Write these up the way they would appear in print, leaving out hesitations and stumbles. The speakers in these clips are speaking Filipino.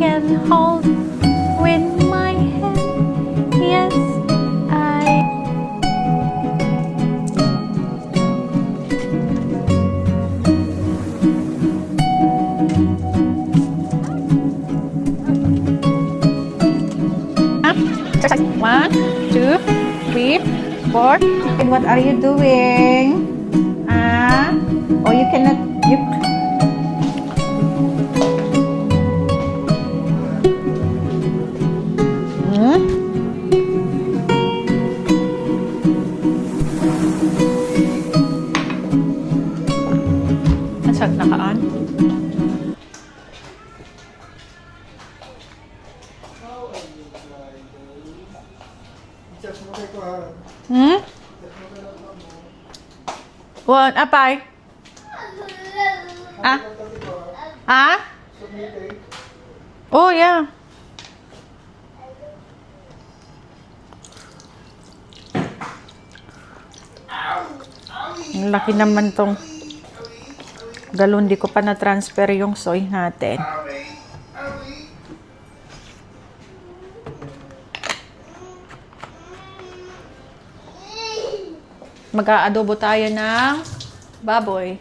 Can hold with my hand. Yes, I. Exercise. 1, 2, 3, 4. And what are you doing? Oh, you cannot. You. Nasaan nakaan? What? Apay? Ah? Ah? Oh, yeah. Ang laki naman tong galon. Di ko pa na-transfer yung soy natin. Mag-aadobo tayo ng baboy.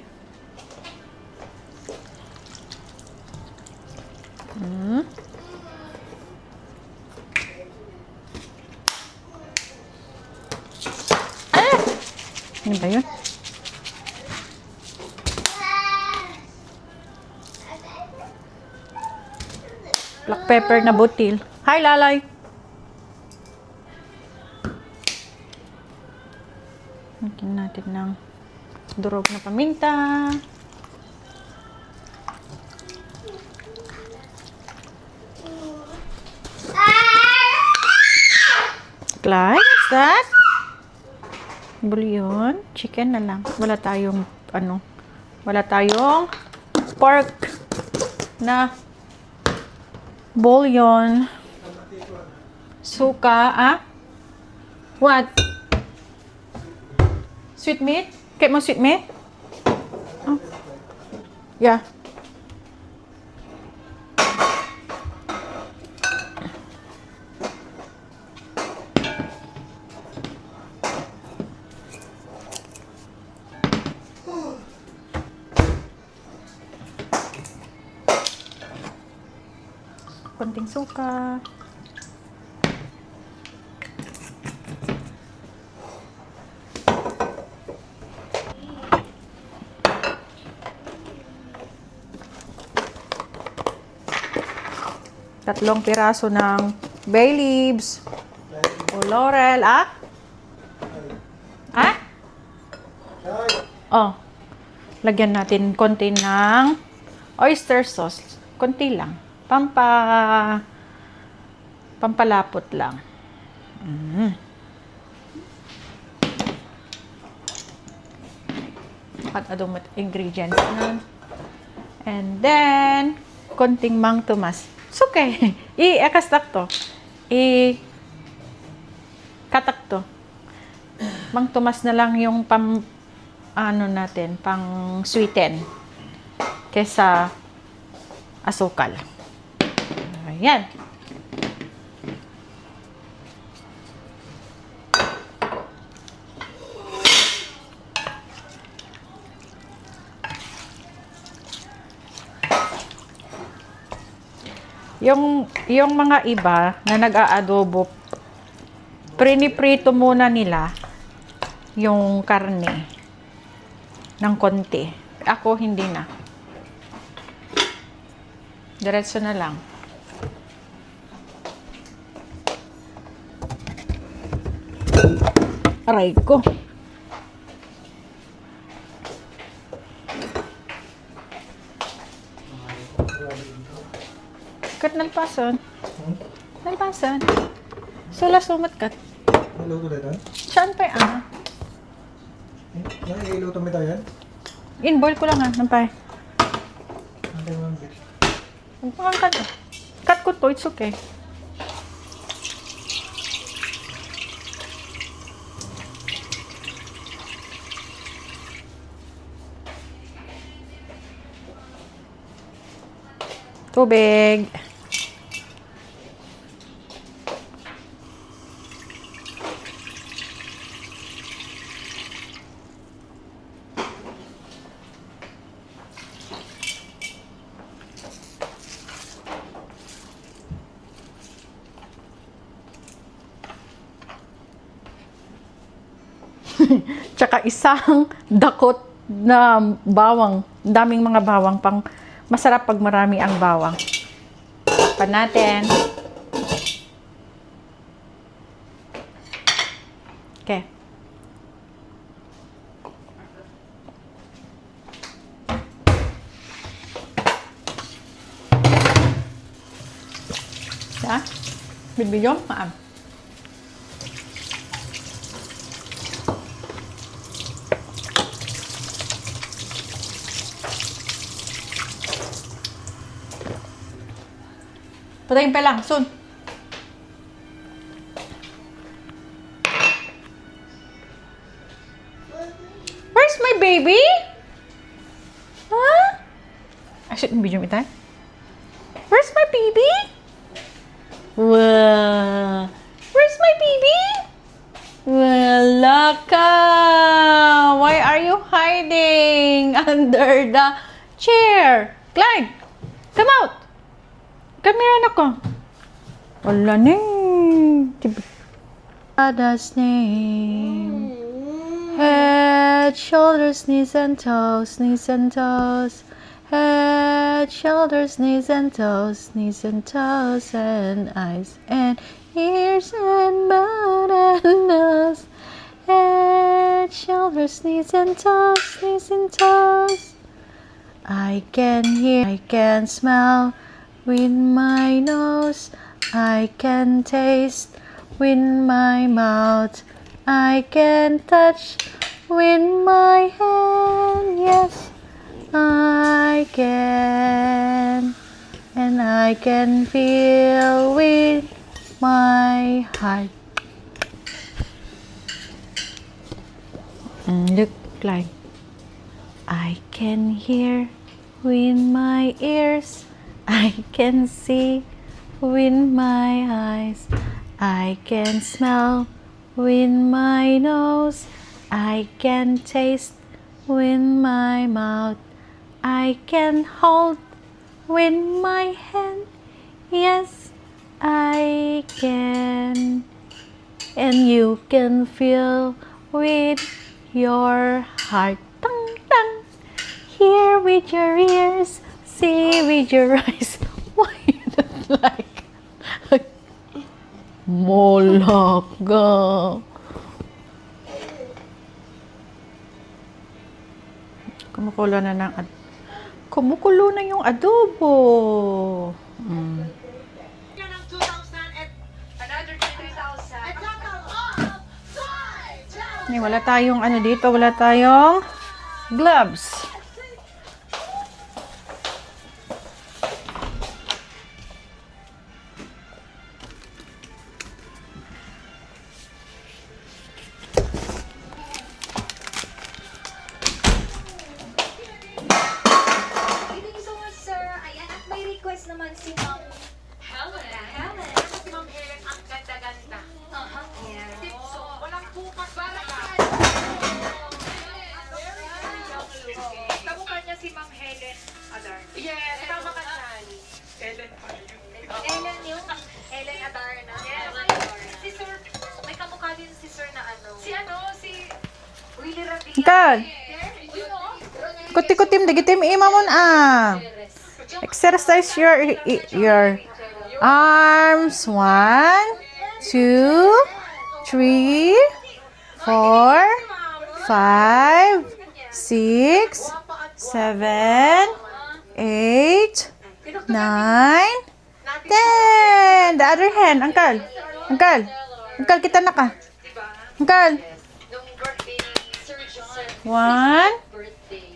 Ano ba yun? Black pepper na butil. Hi, Lalay! Lagyan natin ng durog na paminta. Clyde, what's that? Bouillon. Chicken na lang. Wala tayong, wala tayong pork na bouillon. Suka, What? Sweet meat? Kaya mo sweet meat? Oh. Yeah. Konting suka. Tatlong piraso ng bay leaves o laurel, Oh. Lagyan natin konti ng oyster sauce. Konti lang. Pampalapot lang. Adong ingredients na. And then, konting Mang Tomas. It's okay. I-ekastak to. I-katak to. Mang Tomas na lang yung natin, pang sweeten. Kesa asukal. Ayan. Yung mga iba na nag-aadobo, priniprito muna nila yung karne ng konti. Ako hindi na. Diretso na lang. Aray ko. Kat nalpasan. Nalpasan. Sula sumat kat. Naluto na ito? Saan pa yan? Nailuto mo ito yan? In-boil ko lang nampay. Antay mo ang bitch. Magpakangkad. Cut ko to, it's okay. Tubig. Tsaka isang dakot na bawang. Daming mga bawang pang masarap pag marami ang bawang. Pa natin. Okay. Ya. Bibigyan maam. Patayin pa lang, soon. Where's my baby? Huh? I shouldn't be doing that. Where's my baby? Wow. Where's my baby? Laka. Why are you hiding under the chair? Clyde, come out. Come here, anak ko. Wala na eh. Father's name. Head, shoulders, knees and toes, knees and toes. Head, shoulders, knees and toes, knees and toes, and eyes and ears and mouth and nose. Head, shoulders, knees and toes, knees and toes. I can hear, I can smell with my nose, I can taste with my mouth, I can touch with my hand, yes, I can, and I can feel with my heart. Look like I can hear with my ears, I can see with my eyes, I can smell with my nose, I can taste with my mouth, I can hold with my hand, yes, I can, and you can feel with your heart. Tang, tang. Hear with your ears, see with your eyes. Why you don't like? Molaga. Kumukulo na ng kumukulo na yung adobo. Ng 2,000 at another 3,000. A total of 5,000. Wala tayong ano dito, wala tayong gloves. Thank you so much, sir. Ayan, at may request naman si Ma'am Helen. Helen. Si Ma'am Helen, ang ganda-ganda. Yeah. So, walang bukas para ka. Kamukha niya si Ma'am Helen Adar. Yes, tama ka dyan. Helen yung Helen Adarna. Yes. Si Sir, may kamukha din si Sir na ano. Si Willie Radia. Ikaw. Kuti-kutim, digitim, imamon exercise your arms. 1, 2, 3, 4, 5, 6, 7, 8, 9, 10. The other hand, Uncle. Uncle. Uncle, kita na ka. Uncle. Nung birthday ni Sir John. 1,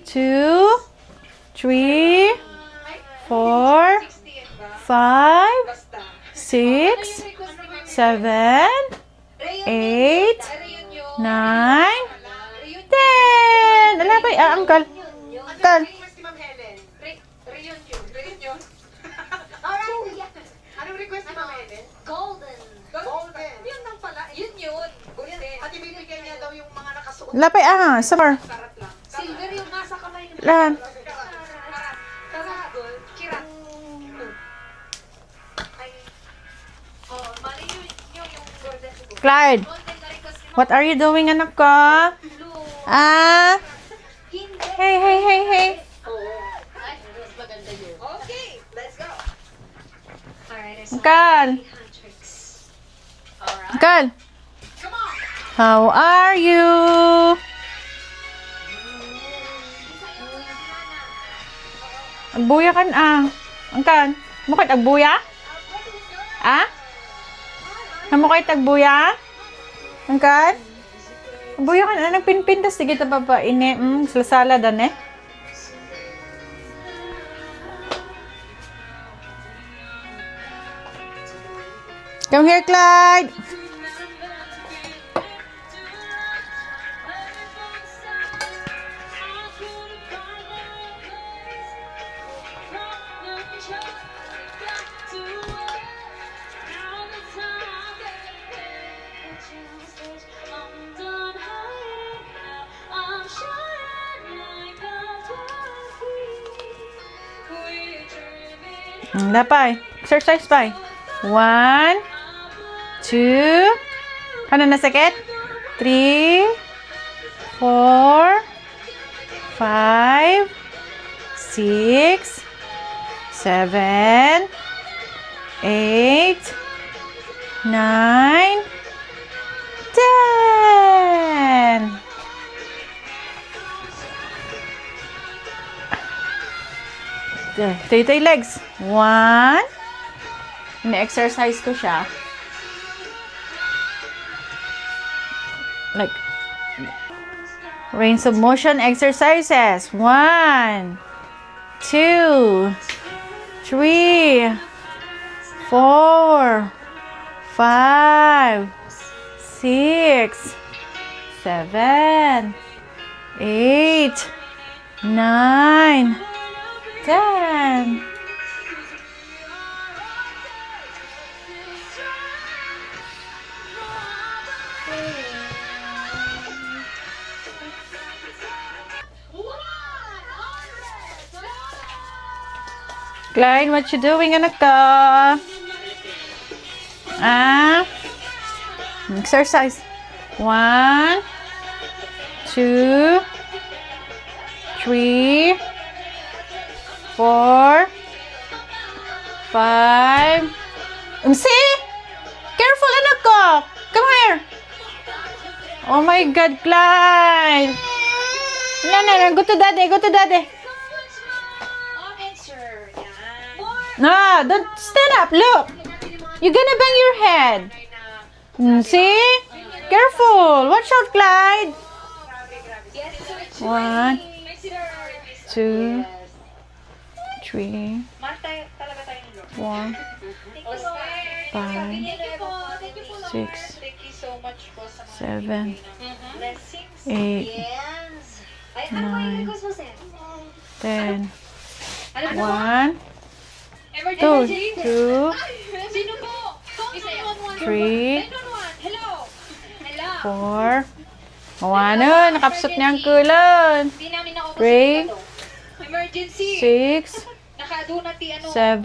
2, 3, 4, 5, Basta. 6, Request ni Ma'am 7, Reunion. 8, Reunion. 9, Reunion. 10. Alabay, uncle. Uncle. Request ni Ma'am Helen. Reunion. Reunion. Anong request ni Ma'am Helen? Golden. Golden. Yun lang pala. Yun. Golden. At ibibigay niya daw yung mga nakasuot. Alabay, summer. Karat lang. Silver yung nasa kamay ni Lan. Karat. Gold. Kirat. Ay. Oh, mali yung golden siguro. Clyde, Golden na request ni Ma'am what are you doing, anak ko? Blue. Hindi. Hey. Ay, mas maganda yun. Okay, let's go. Alright, I saw Uncle. Huntrix. Uncle, Come on. how are you? Agbuya kan Uncle, mo kay agbuya? Mo kay tagbuya? Uncle? Agbuya kan nagpinpintas sige ta baba ini salasala dan eh. Come here, Clyde. Lapay. Exercise pa. 1, 2. Ano na sakit? 3, 4, 5, 6, 7, 8, 9, 10. Tay legs. 1. Na-exercise ko siya. Like, range of motion exercises. 1, 2, 3, 4, 5, 6, 7, 8, 9, 10. Clyde, what you doing, anak ko? Exercise. 1, 2, 3, 4, 5. See? Careful, anak ko. Come here. Oh my God, Clyde. No. Go to daddy. Go to daddy. Answer. Yan. No, don't stand up. Look. You're gonna bang your head. See? Careful. Watch out, Clyde. Yes, sir. 1, Sir. 2, 3, Mahal tayo, talaga tayong Lord. 4, Thank you, sir. 5, Thank you po. Thank you po, Lord. 6, Thank you so much po sa mga 7, blessings. 8, Yes. Ay, ano ba yung 9, request mo, sir? 10, Ano po? 1, 2, 2, Sino po? Isa yan. 3, 911. Hello. Hello. 4. Ano, nakapsot niya ang kulon. Hindi namin naubos 3, yung ano. Emergency. 6, Nakadunati ano. 7,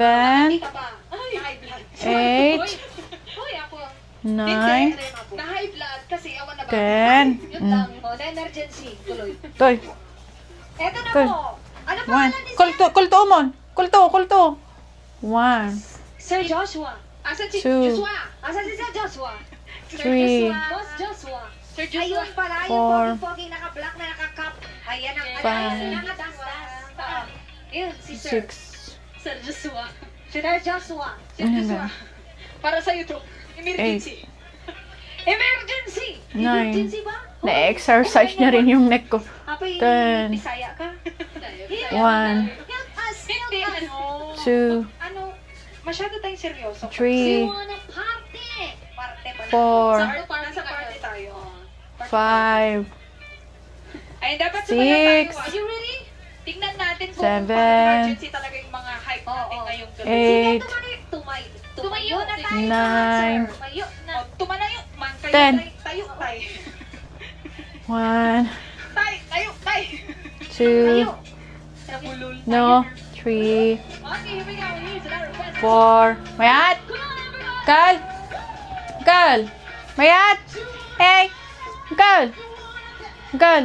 Hindi ka ba? Ay, high blood. 8, Hoy, ako. 9, Na high blood kasi awan na ba? 10. Yun lang. Oh, na emergency. Tuloy. Toy. Eto na Toy. po. Ano pa 1. Kulto mon. Kulto. 1, Sir Joshua. Asan si 2, Joshua? Asan si Sir Joshua? Sir 3, Joshua. Boss Joshua. Sir Joshua. Ayun pala, yung 4, pogi-pogi naka-black na naka-cap. Ayan ang 5, naka-dastas. Yun, si Sir. 6, Sir Joshua. Sir Joshua. Sir Ano Joshua. ba? Para sa'yo to. Emergency. Emergency! 9. Emergency ba? Na-exercise niya rin yung neck ko. Apay, 10. Bisaya ka? 1, Help us! Help us! 2, Ano? Masyado tayong seryoso. 3, wanna party! Parte pala. 4, Nasa party tayo. 5, Ay, dapat 6, sumayaw tayo. Are you ready? Tingnan natin kung 7, paano emergency talaga yung mga hype natin ngayong gabi. 8, Tumayo na tayo. 9, Tumayo na. Tumanayo. Man, kayo 10. tayo, tayo. 1, Tayo, tayo. 2, Nabulol. no, 3, Okay, here we go. Here's another request. 4, mayat! Girl! Girl! Mayat! Hey! Girl! Girl!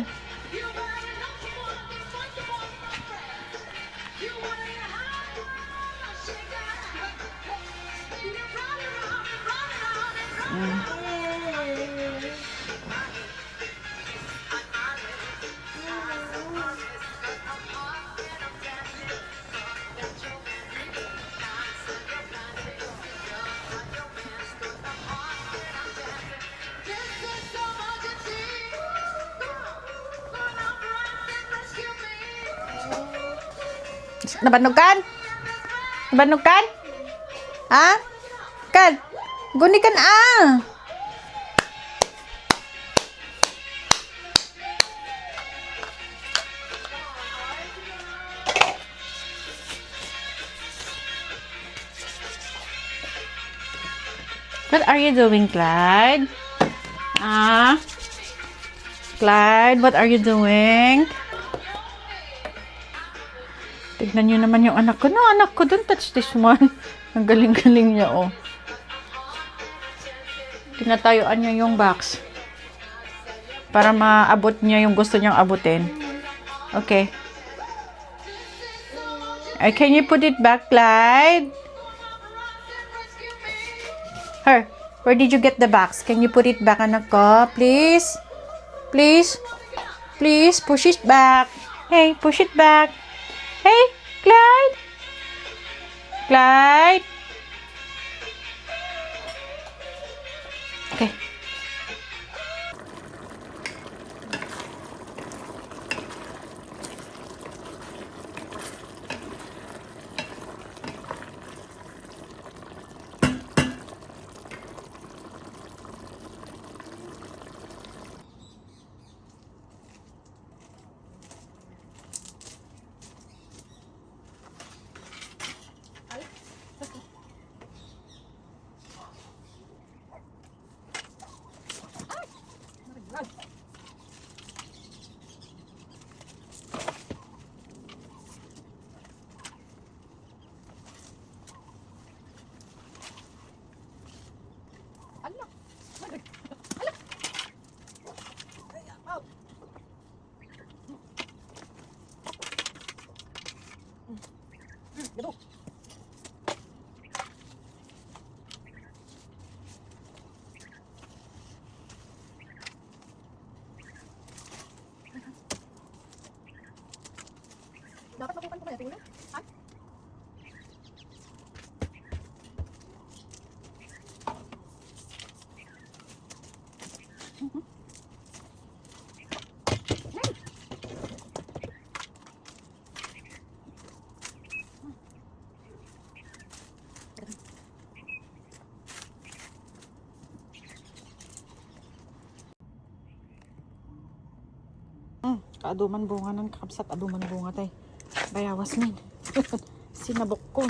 Nabanog kan? Nabanog kan? Ha? Kan? Guni kan ah! What are you doing, Clyde? Ah? Clyde, what are you doing? Tignan nyo naman yung anak ko. No, anak ko, don't touch this one. Ang galing-galing niya, oh. Tinatayuan niya yung box. Para maabot niya yung gusto niyang abutin. Okay. Can you put it back, Clyde? Her, where did you get the box? Can you put it back, anak ko? Please? Please? Please, push it back. Hey, push it back. Hey, Clyde? Clyde? Okay. Dapat makupan ko ba ito? Ha? Kaaduman bunga ng kapsat, aduman bunga tay. Bayawas min. Sinabok ko.